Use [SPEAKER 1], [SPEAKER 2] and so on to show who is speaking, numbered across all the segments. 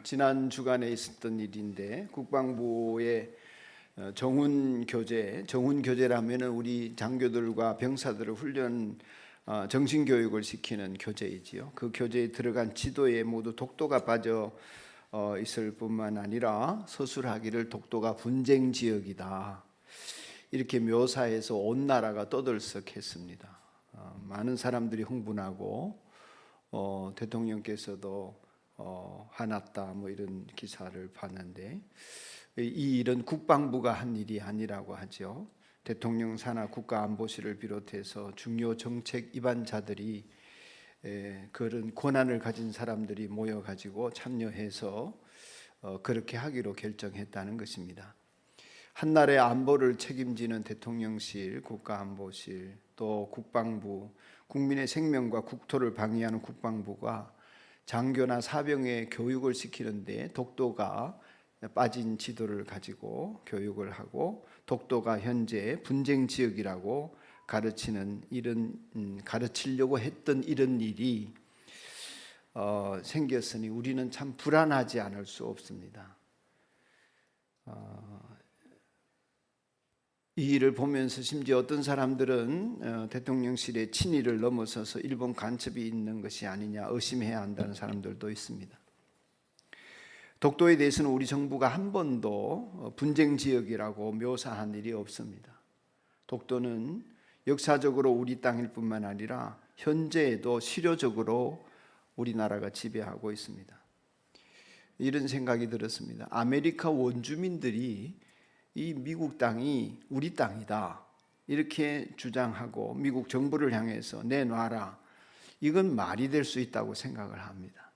[SPEAKER 1] 지난 주간에 있었던 일인데 국방부의 정훈 교재라면은 우리 장교들과 병사들을 훈련 정신 교육을 시키는 교재이지요. 그 교재에 들어간 지도에 모두 독도가 빠져 있을 뿐만 아니라 서술하기를 독도가 분쟁 지역이다 이렇게 묘사해서 온 나라가 떠들썩했습니다. 많은 사람들이 흥분하고 대통령께서도 화났다 뭐 이런 기사를 봤는데, 이 일은 국방부가 한 일이 아니라고 하죠. 대통령 산하 국가안보실을 비롯해서 중요 정책 입안자들이 그런 권한을 가진 사람들이 모여가지고 참여해서 그렇게 하기로 결정했다는 것입니다. 한나라의 안보를 책임지는 대통령실, 국가안보실, 또 국방부, 국민의 생명과 국토를 방위하는 국방부가 장교나 사병의 교육을 시키는데 독도가 빠진 지도를 가지고 교육을 하고 독도가 현재 분쟁 지역이라고 가르치려고 했던 이런 일이 생겼으니 우리는 참 불안하지 않을 수 없습니다. 이 일을 보면서 심지어 어떤 사람들은 대통령실의 친위를 넘어서서 일본 간첩이 있는 것이 아니냐 의심해야 한다는 사람들도 있습니다. 독도에 대해서는 우리 정부가 한 번도 분쟁 지역이라고 묘사한 일이 없습니다. 독도는 역사적으로 우리 땅일 뿐만 아니라 현재에도 실효적으로 우리나라가 지배하고 있습니다. 이런 생각이 들었습니다. 아메리카 원주민들이 이 미국 땅이 우리 땅이다 이렇게 주장하고 미국 정부를 향해서 내놔라, 이건 말이 될 수 있다고 생각을 합니다.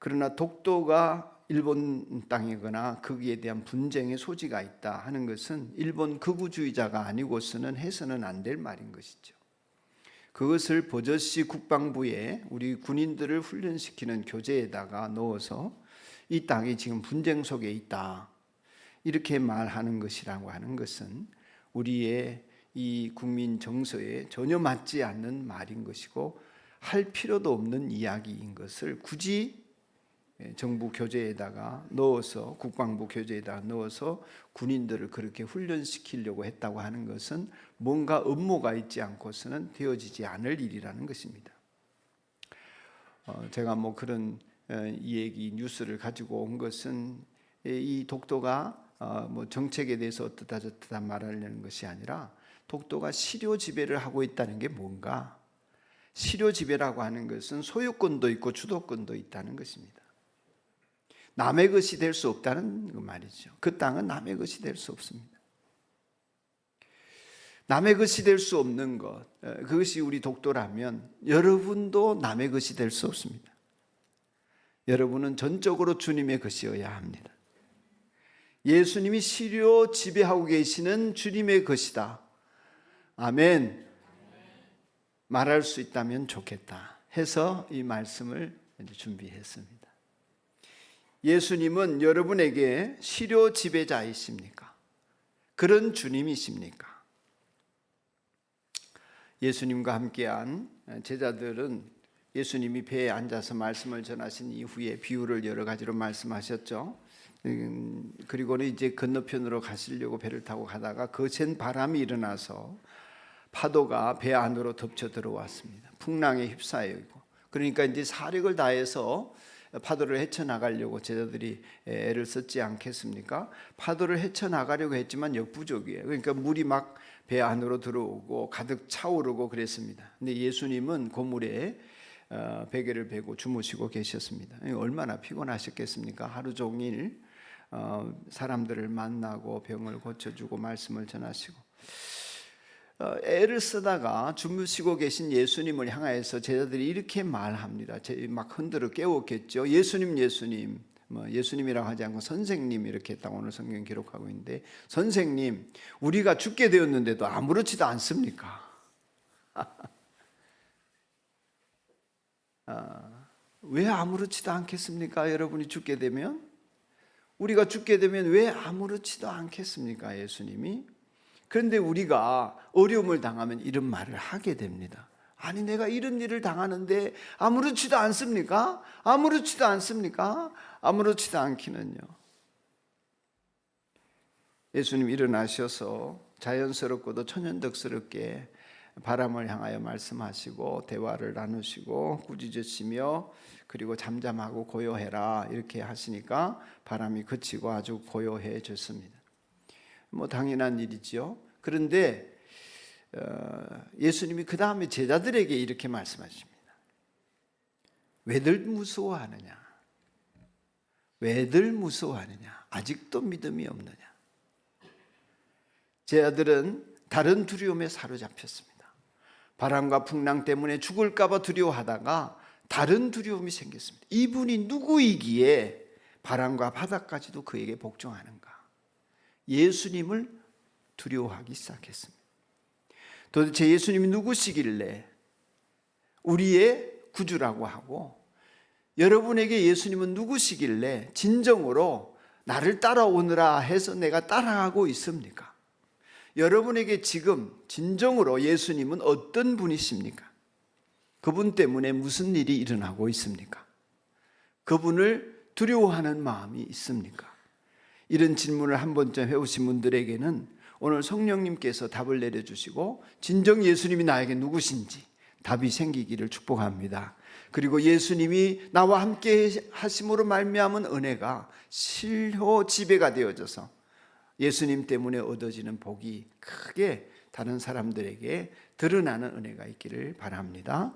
[SPEAKER 1] 그러나 독도가 일본 땅이거나 거기에 대한 분쟁의 소지가 있다 하는 것은 일본 극우주의자가 아니고서는 해서는 안 될 말인 것이죠. 그것을 버젓이 국방부에 우리 군인들을 훈련시키는 교재에다가 넣어서 이 땅이 지금 분쟁 속에 있다 이렇게 말하는 것이라고 하는 것은 우리의 이 국민 정서에 전혀 맞지 않는 말인 것이고 할 필요도 없는 이야기인 것을 굳이 정부 교재에다가 넣어서, 국방부 교재에다가 넣어서 군인들을 그렇게 훈련시키려고 했다고 하는 것은 뭔가 음모가 있지 않고서는 되어지지 않을 일이라는 것입니다. 제가 뭐 그런 이 얘기 뉴스를 가지고 온 것은 이 독도가 뭐 정책에 대해서 어떻다 저떻다 말하려는 것이 아니라 독도가 실효 지배를 하고 있다는 게 뭔가, 실효 지배라고 하는 것은 소유권도 있고 주도권도 있다는 것입니다. 남의 것이 될 수 없다는 그 말이죠. 그 땅은 남의 것이 될 수 없습니다. 남의 것이 될 수 없는 것, 그것이 우리 독도라면 여러분도 남의 것이 될 수 없습니다. 여러분은 전적으로 주님의 것이어야 합니다. 예수님이 실효 지배하고 계시는 주님의 것이다. 아멘. 말할 수 있다면 좋겠다 해서 이 말씀을 준비했습니다. 예수님은 여러분에게 실효 지배자이십니까? 그런 주님이십니까? 예수님과 함께한 제자들은 예수님이 배에 앉아서 말씀을 전하신 이후에 비유를 여러 가지로 말씀하셨죠. 그리고는 이제 건너편으로 가시려고 배를 타고 가다가 거센 바람이 일어나서 파도가 배 안으로 덮쳐 들어왔습니다. 풍랑에 휩싸이고, 그러니까 이제 사력을 다해서 파도를 헤쳐나가려고 제자들이 애를 썼지 않겠습니까? 파도를 헤쳐나가려고 했지만 역부족이에요. 그러니까 물이 막 배 안으로 들어오고 가득 차오르고 그랬습니다. 근데 예수님은 그 물에 베개를 베고 주무시고 계셨습니다. 얼마나 피곤하셨겠습니까? 하루 종일 사람들을 만나고 병을 고쳐주고 말씀을 전하시고, 애를 쓰다가 주무시고 계신 예수님을 향해서 제자들이 이렇게 말합니다. 막 흔들어 깨웠겠죠. 예수님, 예수님이라고 하지 않고 선생님 이렇게 했다고 오늘 성경 기록하고 있는데, 선생님, 우리가 죽게 되었는데도 아무렇지도 않습니까? 왜 아무렇지도 않겠습니까? 여러분이 죽게 되면, 우리가 죽게 되면 왜 아무렇지도 않겠습니까? 예수님이. 그런데 우리가 어려움을 당하면 이런 말을 하게 됩니다. 아니 내가 이런 일을 당하는데 아무렇지도 않습니까? 아무렇지도 않습니까? 아무렇지도 않기는요. 예수님 일어나셔서 자연스럽고도 천연덕스럽게 바람을 향하여 말씀하시고 대화를 나누시고 꾸짖으시며 그리고 잠잠하고 고요해라 이렇게 하시니까 바람이 그치고 아주 고요해졌습니다. 뭐 당연한 일이죠. 그런데 예수님이 그 다음에 제자들에게 이렇게 말씀하십니다. 왜들 무서워하느냐? 왜들 무서워하느냐? 아직도 믿음이 없느냐? 제자들은 다른 두려움에 사로잡혔습니다. 바람과 풍랑 때문에 죽을까 봐 두려워하다가 다른 두려움이 생겼습니다. 이분이 누구이기에 바람과 바다까지도 그에게 복종하는가? 예수님을 두려워하기 시작했습니다. 도대체 예수님이 누구시길래 우리의 구주라고 하고 여러분에게 예수님은 누구시길래 진정으로 나를 따라오느라 해서 내가 따라가고 있습니까? 여러분에게 지금 진정으로 예수님은 어떤 분이십니까? 그분 때문에 무슨 일이 일어나고 있습니까? 그분을 두려워하는 마음이 있습니까? 이런 질문을 한 번쯤 해오신 분들에게는 오늘 성령님께서 답을 내려주시고 진정 예수님이 나에게 누구신지 답이 생기기를 축복합니다. 그리고 예수님이 나와 함께 하심으로 말미암은 은혜가 실효 지배가 되어져서 예수님 때문에 얻어지는 복이 크게 다른 사람들에게 드러나는 은혜가 있기를 바랍니다.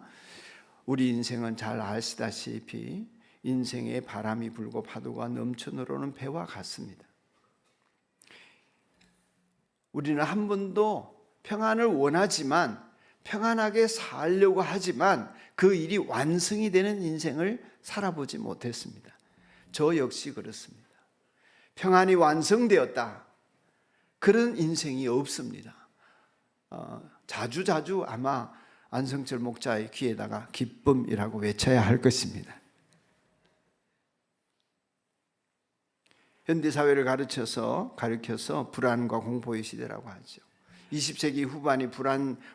[SPEAKER 1] 우리 인생은 잘 아시다시피 인생에 바람이 불고 파도가 넘쳐 늘어오는 배와 같습니다. 우리는 한 번도 평안을 원하지만 평안하게 살려고 하지만 그 일이 완성이 되는 인생을 살아보지 못했습니다. 저 역시 그렇습니다. 평안이 완성되었다. 그런 인생이 없습니다. 자주자주 아마 안성철 목자의 귀에다가 기쁨이라고 외쳐야 할 것입니다. 현대사회를 가르쳐서 불안과 공포의 시대라고 하죠. 20세기 후반이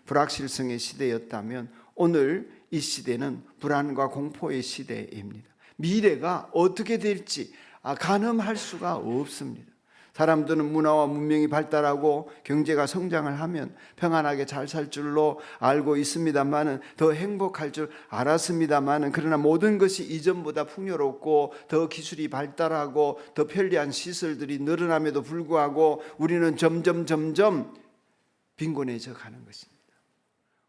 [SPEAKER 1] 불확실성의 시대였다면 오늘 이 시대는 불안과 공포의 시대입니다. 미래가 어떻게 될지 가늠할 수가 없습니다. 사람들은 문화와 문명이 발달하고 경제가 성장을 하면 평안하게 잘 살 줄로 알고 있습니다만은 더 행복할 줄 알았습니다만은 그러나 모든 것이 이전보다 풍요롭고 더 기술이 발달하고 더 편리한 시설들이 늘어남에도 불구하고 우리는 점점 빈곤해져 가는 것입니다.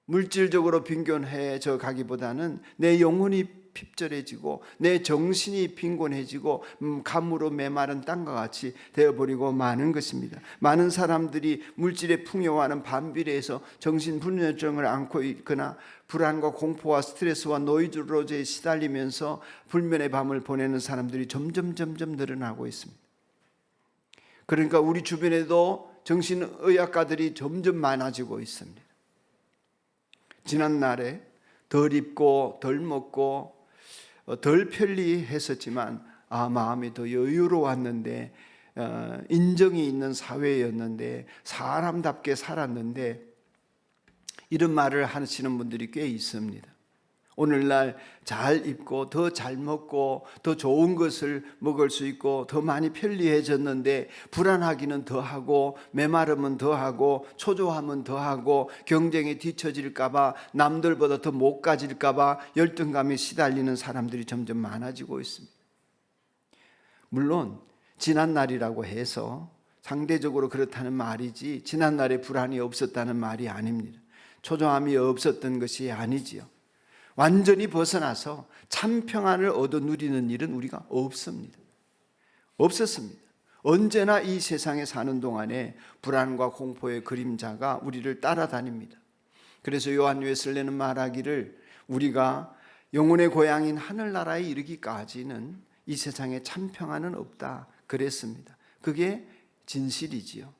[SPEAKER 1] 물질적으로 빈곤해져 가기보다는 내 영혼이 핍절해지고 내 정신이 빈곤해지고 감으로 메마른 땅과 같이 되어버리고 마는 것입니다. 많은 사람들이 물질의 풍요와는 반비례해서 정신불면증을 앓고 있거나 불안과 공포와 스트레스와 노이즈로 시달리면서 불면의 밤을 보내는 사람들이 점점 늘어나고 있습니다. 그러니까 우리 주변에도 정신의학과들이 점점 많아지고 있습니다. 지난날에 덜 입고 덜 먹고 덜 편리했었지만 마음이 더 여유로웠는데 인정이 있는 사회였는데 사람답게 살았는데 이런 말을 하시는 분들이 꽤 있습니다. 오늘날 잘 입고 더 잘 먹고 더 좋은 것을 먹을 수 있고 더 많이 편리해졌는데 불안하기는 더하고 메마름은 더하고 초조함은 더하고 경쟁에 뒤처질까 봐 남들보다 더 못 가질까 봐 열등감에 시달리는 사람들이 점점 많아지고 있습니다. 물론 지난날이라고 해서 상대적으로 그렇다는 말이지 지난날에 불안이 없었다는 말이 아닙니다. 초조함이 없었던 것이 아니지요. 완전히 벗어나서 참 평안을 얻어 누리는 일은 우리가 없습니다. 없었습니다. 언제나 이 세상에 사는 동안에 불안과 공포의 그림자가 우리를 따라다닙니다. 그래서 요한 웨슬레는 말하기를 우리가 영혼의 고향인 하늘나라에 이르기까지는 이 세상에 참 평안은 없다 그랬습니다. 그게 진실이지요.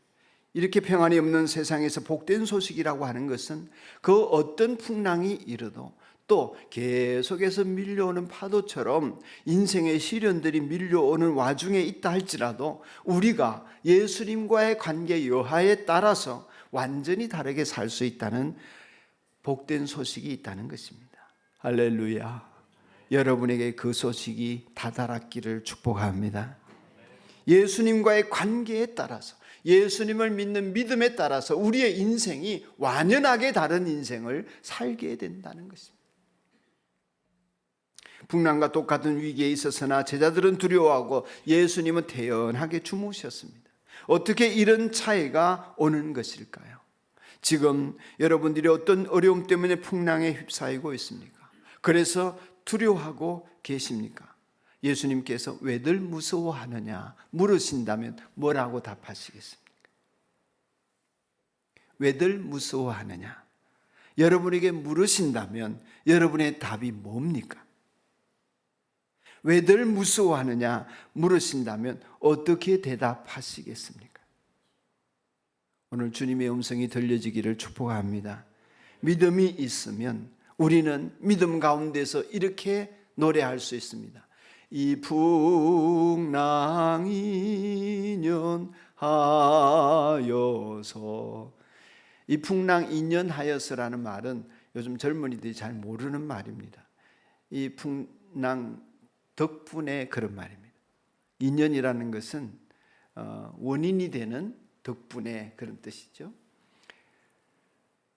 [SPEAKER 1] 이렇게 평안이 없는 세상에서 복된 소식이라고 하는 것은 그 어떤 풍랑이 일어도 또 계속해서 밀려오는 파도처럼 인생의 시련들이 밀려오는 와중에 있다 할지라도 우리가 예수님과의 관계 여하에 따라서 완전히 다르게 살 수 있다는 복된 소식이 있다는 것입니다. 할렐루야. 여러분에게 그 소식이 다다랐기를 축복합니다. 예수님과의 관계에 따라서, 예수님을 믿는 믿음에 따라서 우리의 인생이 완연하게 다른 인생을 살게 된다는 것입니다. 풍랑과 똑같은 위기에 있었으나 제자들은 두려워하고 예수님은 태연하게 주무셨습니다. 어떻게 이런 차이가 오는 것일까요? 지금 여러분들이 어떤 어려움 때문에 풍랑에 휩싸이고 있습니까? 그래서 두려워하고 계십니까? 예수님께서 왜들 무서워하느냐 물으신다면 뭐라고 답하시겠습니까? 왜들 무서워하느냐? 여러분에게 물으신다면 여러분의 답이 뭡니까? 왜들 무서워하느냐 물으신다면 어떻게 대답하시겠습니까? 오늘 주님의 음성이 들려지기를 축복합니다. 믿음이 있으면 우리는 믿음 가운데서 이렇게 노래할 수 있습니다. 이 풍랑이 인연하여서. 이 풍랑 인연하여서라는 말은 요즘 젊은이들이 잘 모르는 말입니다. 이 풍랑 덕분에 그런 말입니다. 인연이라는 것은 원인이 되는 덕분에 그런 뜻이죠.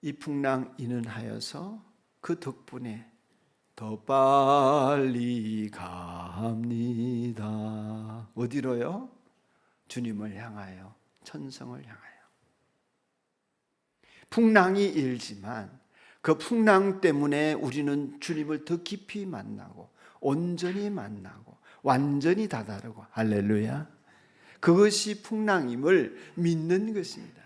[SPEAKER 1] 이 풍랑 인연하여서 그 덕분에 더 빨리 갑니다. 어디로요? 주님을 향하여, 천성을 향하여. 풍랑이 일지만 그 풍랑 때문에 우리는 주님을 더 깊이 만나고 온전히 만나고 완전히 다다르고, 할렐루야. 그것이 풍랑임을 믿는 것입니다.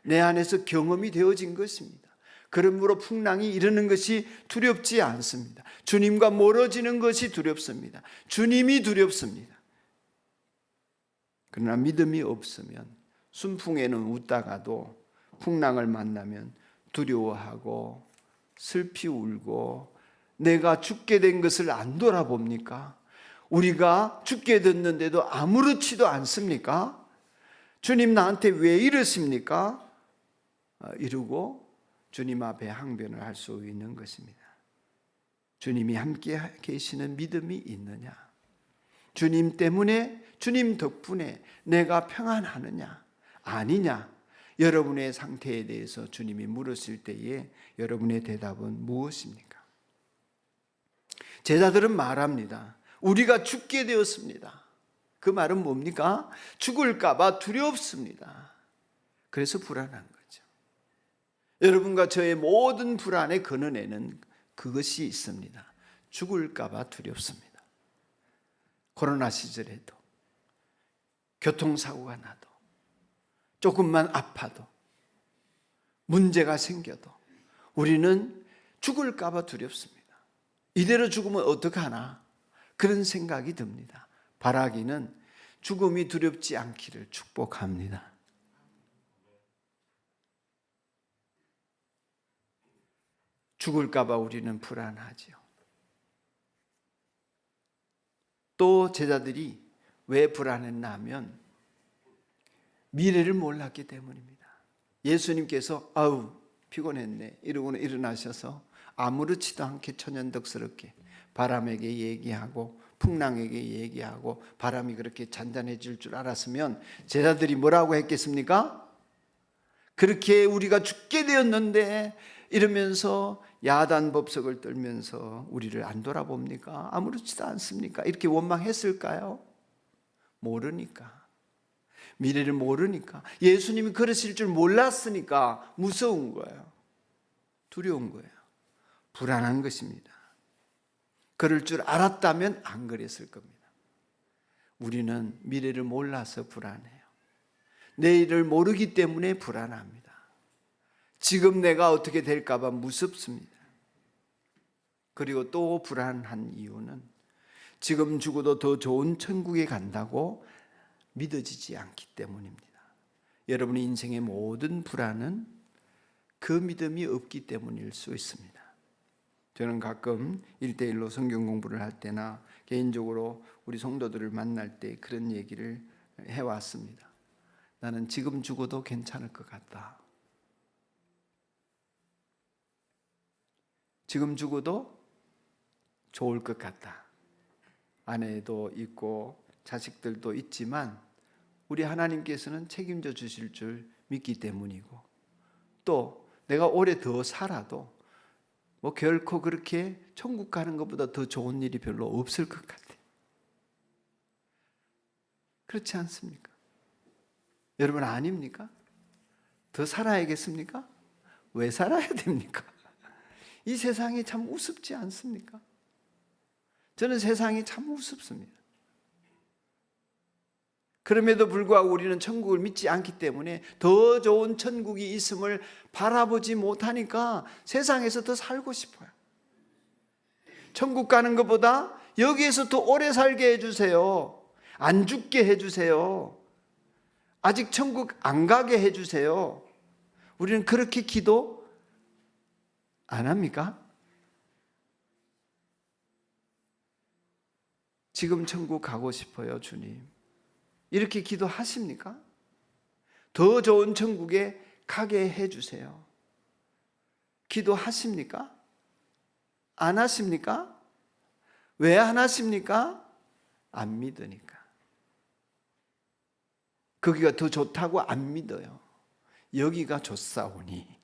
[SPEAKER 1] 내 안에서 경험이 되어진 것입니다. 그러므로 풍랑이 이르는 것이 두렵지 않습니다. 주님과 멀어지는 것이 두렵습니다. 주님이 두렵습니다. 그러나 믿음이 없으면 순풍에는 웃다가도 풍랑을 만나면 두려워하고 슬피 울고, 내가 죽게 된 것을 안 돌아봅니까? 우리가 죽게 됐는데도 아무렇지도 않습니까? 주님 나한테 왜 이러십니까? 이러고 주님 앞에 항변을 할 수 있는 것입니다. 주님이 함께 계시는 믿음이 있느냐? 주님 때문에, 주님 덕분에 내가 평안하느냐 아니냐? 여러분의 상태에 대해서 주님이 물으실 때에 여러분의 대답은 무엇입니까? 제자들은 말합니다. 우리가 죽게 되었습니다. 그 말은 뭡니까? 죽을까 봐 두렵습니다. 그래서 불안한 거죠. 여러분과 저의 모든 불안의 근원에는 그것이 있습니다. 죽을까 봐 두렵습니다. 코로나 시절에도, 교통사고가 나도, 조금만 아파도, 문제가 생겨도 우리는 죽을까 봐 두렵습니다. 이대로 죽으면 어떡하나 그런 생각이 듭니다. 바라기는 죽음이 두렵지 않기를 축복합니다. 죽을까 봐 우리는 불안하지요. 또 제자들이 왜 불안했나 하면 미래를 몰랐기 때문입니다. 예수님께서 아우 피곤했네 이러고는 일어나셔서 아무렇지도 않게 천연덕스럽게 바람에게 얘기하고 풍랑에게 얘기하고 바람이 그렇게 잔잔해질 줄 알았으면 제자들이 뭐라고 했겠습니까? 그렇게 우리가 죽게 되었는데 이러면서 야단법석을 떨면서 우리를 안 돌아봅니까? 아무렇지도 않습니까? 이렇게 원망했을까요? 모르니까, 미래를 모르니까, 예수님이 그러실 줄 몰랐으니까 무서운 거예요. 두려운 거예요. 불안한 것입니다. 그럴 줄 알았다면 안 그랬을 겁니다. 우리는 미래를 몰라서 불안해요. 내일을 모르기 때문에 불안합니다. 지금 내가 어떻게 될까 봐 무섭습니다. 그리고 또 불안한 이유는 지금 죽어도 더 좋은 천국에 간다고 믿어지지 않기 때문입니다. 여러분의 인생의 모든 불안은 그 믿음이 없기 때문일 수 있습니다. 저는 가끔 1대1로 성경 공부를 할 때나 개인적으로 우리 성도들을 만날 때 그런 얘기를 해왔습니다. 나는 지금 죽어도 괜찮을 것 같다. 지금 죽어도 좋을 것 같다. 아내도 있고 자식들도 있지만 우리 하나님께서는 책임져 주실 줄 믿기 때문이고, 또 내가 오래 더 살아도 결코 그렇게 천국 가는 것보다 더 좋은 일이 별로 없을 것 같아요. 그렇지 않습니까? 여러분 아닙니까? 더 살아야겠습니까? 왜 살아야 됩니까? 이 세상이 참 우습지 않습니까? 저는 세상이 참 우습습니다. 그럼에도 불구하고 우리는 천국을 믿지 않기 때문에 더 좋은 천국이 있음을 바라보지 못하니까 세상에서 더 살고 싶어요. 천국 가는 것보다 여기에서 더 오래 살게 해주세요. 안 죽게 해주세요. 아직 천국 안 가게 해주세요. 우리는 그렇게 기도 안 합니까? 지금 천국 가고 싶어요, 주님. 이렇게 기도하십니까? 더 좋은 천국에 가게 해주세요. 기도하십니까? 안 하십니까? 왜 안 하십니까? 안 믿으니까. 거기가 더 좋다고 안 믿어요. 여기가 좋사오니.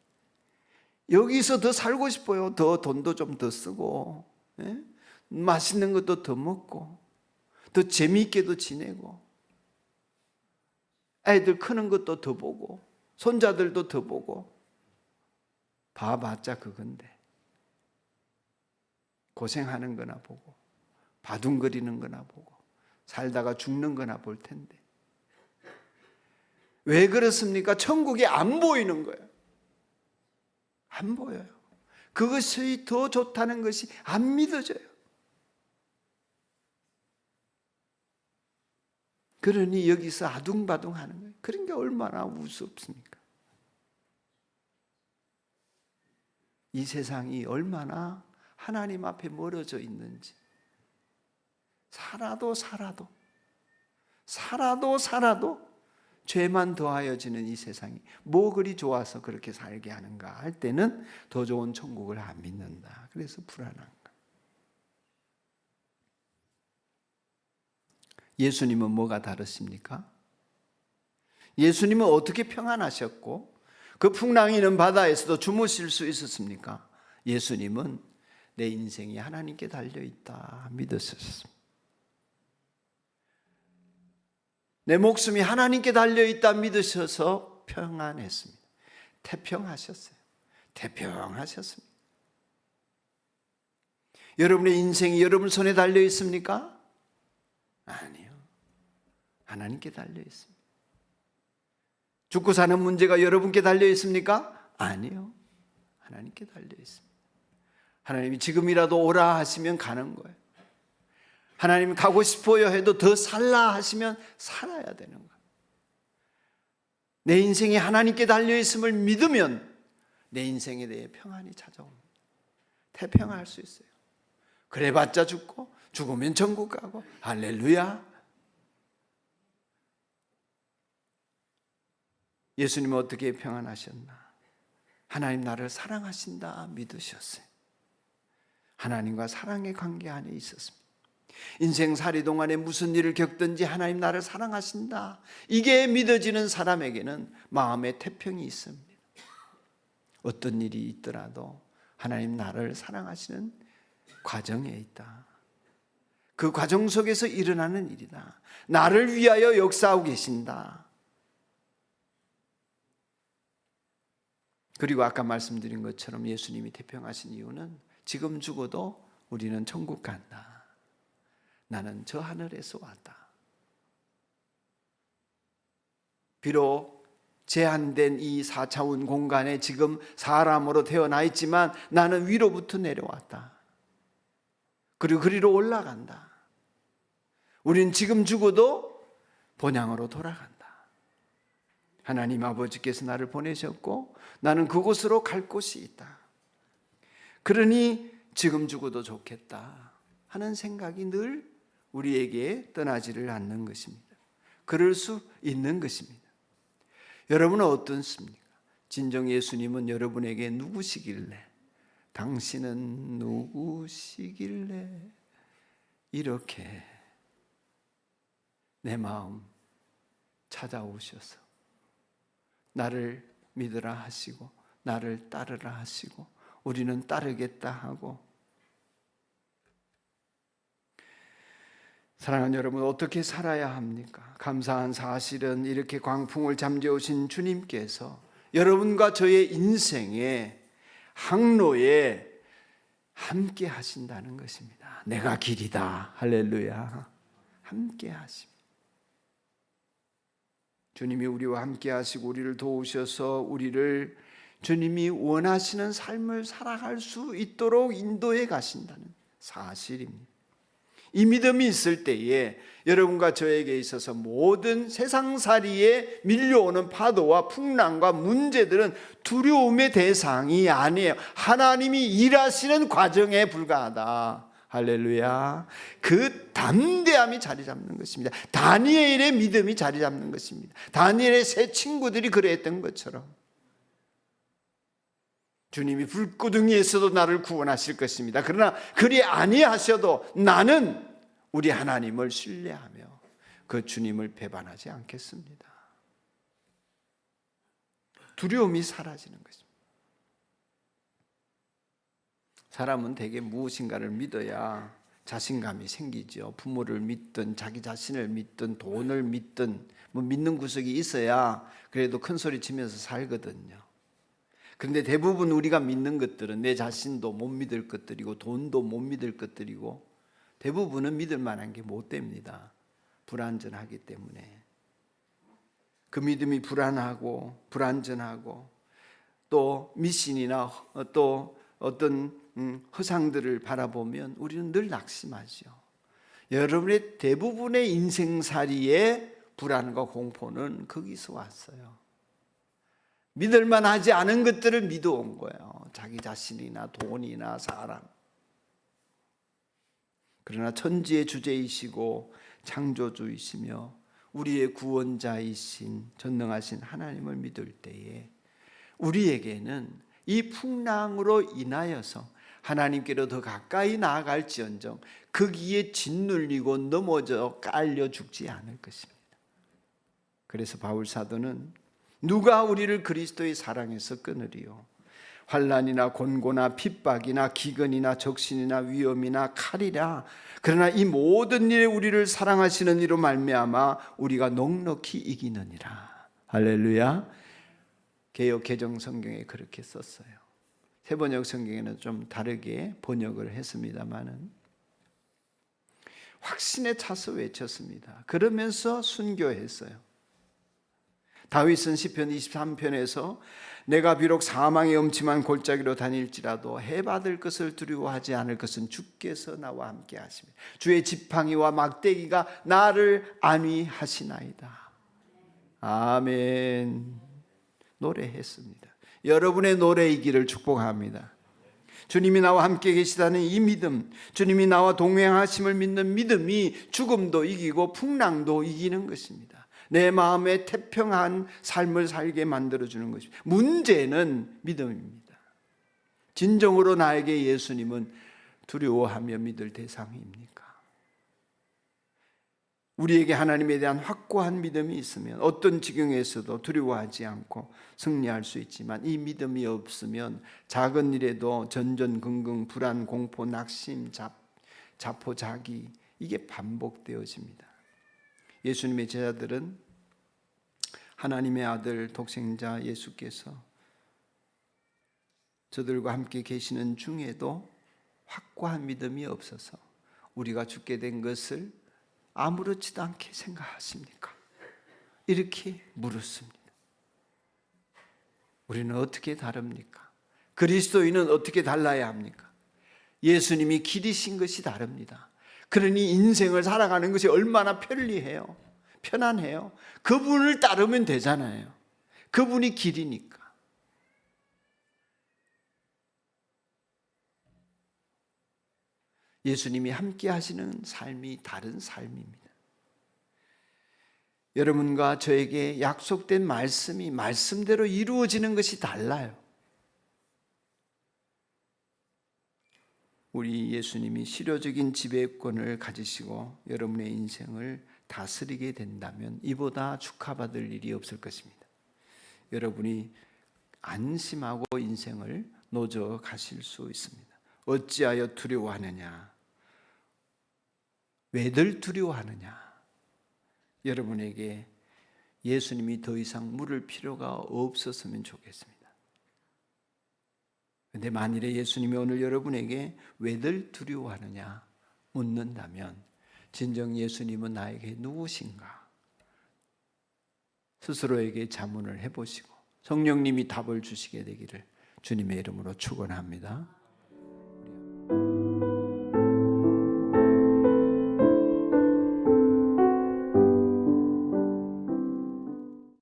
[SPEAKER 1] 여기서 더 살고 싶어요. 더 돈도 좀 더 쓰고, 맛있는 것도 더 먹고, 더 재미있게도 지내고, 애들 크는 것도 더 보고, 손자들도 더 보고. 봐봤자 그건데, 고생하는 거나 보고, 바둥거리는 거나 보고, 살다가 죽는 거나 볼 텐데. 왜 그렇습니까? 천국이 안 보이는 거예요. 안 보여요. 그것이 더 좋다는 것이 안 믿어져요. 그러니 여기서 아둥바둥 하는 거예요. 그런 게 얼마나 우습습니까? 이 세상이 얼마나 하나님 앞에 멀어져 있는지. 살아도 죄만 더하여지는 이 세상이 뭐 그리 좋아서 그렇게 살게 하는가 할 때는 더 좋은 천국을 안 믿는다. 그래서 불안한 거예요. 예수님은 뭐가 다르십니까? 예수님은 어떻게 평안하셨고 그 풍랑이는 바다에서도 주무실 수 있었습니까? 예수님은 내 인생이 하나님께 달려있다 믿으셨습니다. 내 목숨이 하나님께 달려있다 믿으셔서 평안했습니다. 태평하셨어요. 태평하셨습니다. 여러분의 인생이 여러분 손에 달려있습니까? 아니요. 하나님께 달려있습니다. 죽고 사는 문제가 여러분께 달려있습니까? 아니요. 하나님께 달려있습니다. 하나님이 지금이라도 오라 하시면 가는 거예요. 하나님 가고 싶어요 해도 더 살라 하시면 살아야 되는 거예요. 내 인생이 하나님께 달려있음을 믿으면 내 인생에 대해 평안이 찾아옵니다. 태평할 수 있어요. 그래봤자 죽고 죽으면 천국 가고 할렐루야. 예수님은 어떻게 평안하셨나? 하나님 나를 사랑하신다 믿으셨어요. 하나님과 사랑의 관계 안에 있었습니다. 인생살이 동안에 무슨 일을 겪든지 하나님 나를 사랑하신다. 이게 믿어지는 사람에게는 마음의 태평이 있습니다. 어떤 일이 있더라도 하나님 나를 사랑하시는 과정에 있다. 그 과정 속에서 일어나는 일이다. 나를 위하여 역사하고 계신다. 그리고 아까 말씀드린 것처럼 예수님이 태평하신 이유는 지금 죽어도 우리는 천국 간다. 나는 저 하늘에서 왔다. 비록 제한된 이 4차원 공간에 지금 사람으로 태어나 있지만 나는 위로부터 내려왔다. 그리고 그리로 올라간다. 우린 지금 죽어도 본향으로 돌아간다. 하나님 아버지께서 나를 보내셨고 나는 그곳으로 갈 곳이 있다. 그러니 지금 죽어도 좋겠다 하는 생각이 늘 우리에게 떠나지를 않는 것입니다. 그럴 수 있는 것입니다. 여러분은 어떻습니까? 진정 예수님은 여러분에게 누구시길래 당신은 누구시길래 이렇게 내 마음 찾아오셔서 나를 믿으라 하시고 나를 따르라 하시고 우리는 따르겠다 하고. 사랑하는 여러분, 어떻게 살아야 합니까? 감사한 사실은 이렇게 광풍을 잠재우신 주님께서 여러분과 저의 인생의 항로에 함께 하신다는 것입니다. 내가 길이다. 할렐루야. 함께 하십니다. 주님이 우리와 함께 하시고 우리를 도우셔서 우리를 주님이 원하시는 삶을 살아갈 수 있도록 인도해 가신다는 사실입니다. 이 믿음이 있을 때에 여러분과 저에게 있어서 모든 세상살이에 밀려오는 파도와 풍랑과 문제들은 두려움의 대상이 아니에요. 하나님이 일하시는 과정에 불과하다. 할렐루야. 그 담대함이 자리 잡는 것입니다. 다니엘의 믿음이 자리 잡는 것입니다. 다니엘의 세 친구들이 그랬던 것처럼 주님이 불구덩이에서도 나를 구원하실 것입니다. 그러나 그리 아니하셔도 나는 우리 하나님을 신뢰하며 그 주님을 배반하지 않겠습니다. 두려움이 사라지는 것입니다. 사람은 대개 무엇인가를 믿어야 자신감이 생기죠. 부모를 믿든 자기 자신을 믿든 돈을 믿든 뭐 믿는 구석이 있어야 그래도 큰 소리 치면서 살거든요. 그런데 대부분 우리가 믿는 것들은 내 자신도 못 믿을 것들이고 돈도 못 믿을 것들이고 대부분은 믿을 만한 게 못 됩니다. 불완전하기 때문에. 그 믿음이 불안하고 불완전하고 또 미신이나 또 어떤 허상들을 바라보면 우리는 늘 낙심하죠. 여러분의 대부분의 인생살이의 불안과 공포는 거기서 왔어요. 믿을만 하지 않은 것들을 믿어온 거예요. 자기 자신이나 돈이나 사람. 그러나 천지의 주제이시고 창조주이시며 우리의 구원자이신 전능하신 하나님을 믿을 때에 우리에게는 이 풍랑으로 인하여서 하나님께로 더 가까이 나아갈지언정 거기에 짓눌리고 넘어져 깔려 죽지 않을 것입니다. 그래서 바울 사도는 누가 우리를 그리스도의 사랑에서 끊으리요? 환난이나 곤고나 핍박이나 기근이나 적신이나 위험이나 칼이라. 그러나 이 모든 일에 우리를 사랑하시는 이로 말미암아 우리가 넉넉히 이기느니라. 할렐루야. 개역 개정 성경에 그렇게 썼어요. 세번역 성경에는 좀 다르게 번역을 했습니다마는 확신에 차서 외쳤습니다. 그러면서 순교했어요. 다윗은 시편 23편에서 내가 비록 사망의 엄침한 골짜기로 다닐지라도 해받을 것을 두려워하지 않을 것은 주께서 나와 함께 하십니다. 주의 지팡이와 막대기가 나를 안위하시나이다. 아멘. 노래했습니다. 여러분의 노래이기를 축복합니다. 주님이 나와 함께 계시다는 이 믿음, 주님이 나와 동행하심을 믿는 믿음이 죽음도 이기고 풍랑도 이기는 것입니다. 내 마음에 태평한 삶을 살게 만들어주는 것입니다. 문제는 믿음입니다. 진정으로 나에게 예수님은 두려워하며 믿을 대상입니까? 우리에게 하나님에 대한 확고한 믿음이 있으면 어떤 지경에서도 두려워하지 않고 승리할 수 있지만 이 믿음이 없으면 작은 일에도 전전긍긍, 불안, 공포, 낙심, 자포자기 이게 반복되어집니다. 예수님의 제자들은 하나님의 아들 독생자 예수께서 저들과 함께 계시는 중에도 확고한 믿음이 없어서 우리가 죽게 된 것을 아무렇지도 않게 생각하십니까? 이렇게 물었습니다. 우리는 어떻게 다릅니까? 그리스도인은 어떻게 달라야 합니까? 예수님이 길이신 것이 다릅니다. 그러니 인생을 살아가는 것이 얼마나 편리해요. 편안해요. 그분을 따르면 되잖아요. 그분이 길이니까. 예수님이 함께 하시는 삶이 다른 삶입니다. 여러분과 저에게 약속된 말씀이 말씀대로 이루어지는 것이 달라요. 우리 예수님이 실효적인 지배권을 가지시고 여러분의 인생을 다스리게 된다면 이보다 축하받을 일이 없을 것입니다. 여러분이 안심하고 인생을 노져 가실 수 있습니다. 어찌하여 두려워하느냐? 왜들 두려워하느냐? 여러분에게 예수님이 더 이상 물을 필요가 없었으면 좋겠습니다. 그런데 만일에 예수님이 오늘 여러분에게 왜들 두려워하느냐 묻는다면 진정 예수님은 나에게 누구신가? 스스로에게 자문을 해보시고 성령님이 답을 주시게 되기를 주님의 이름으로 축원합니다.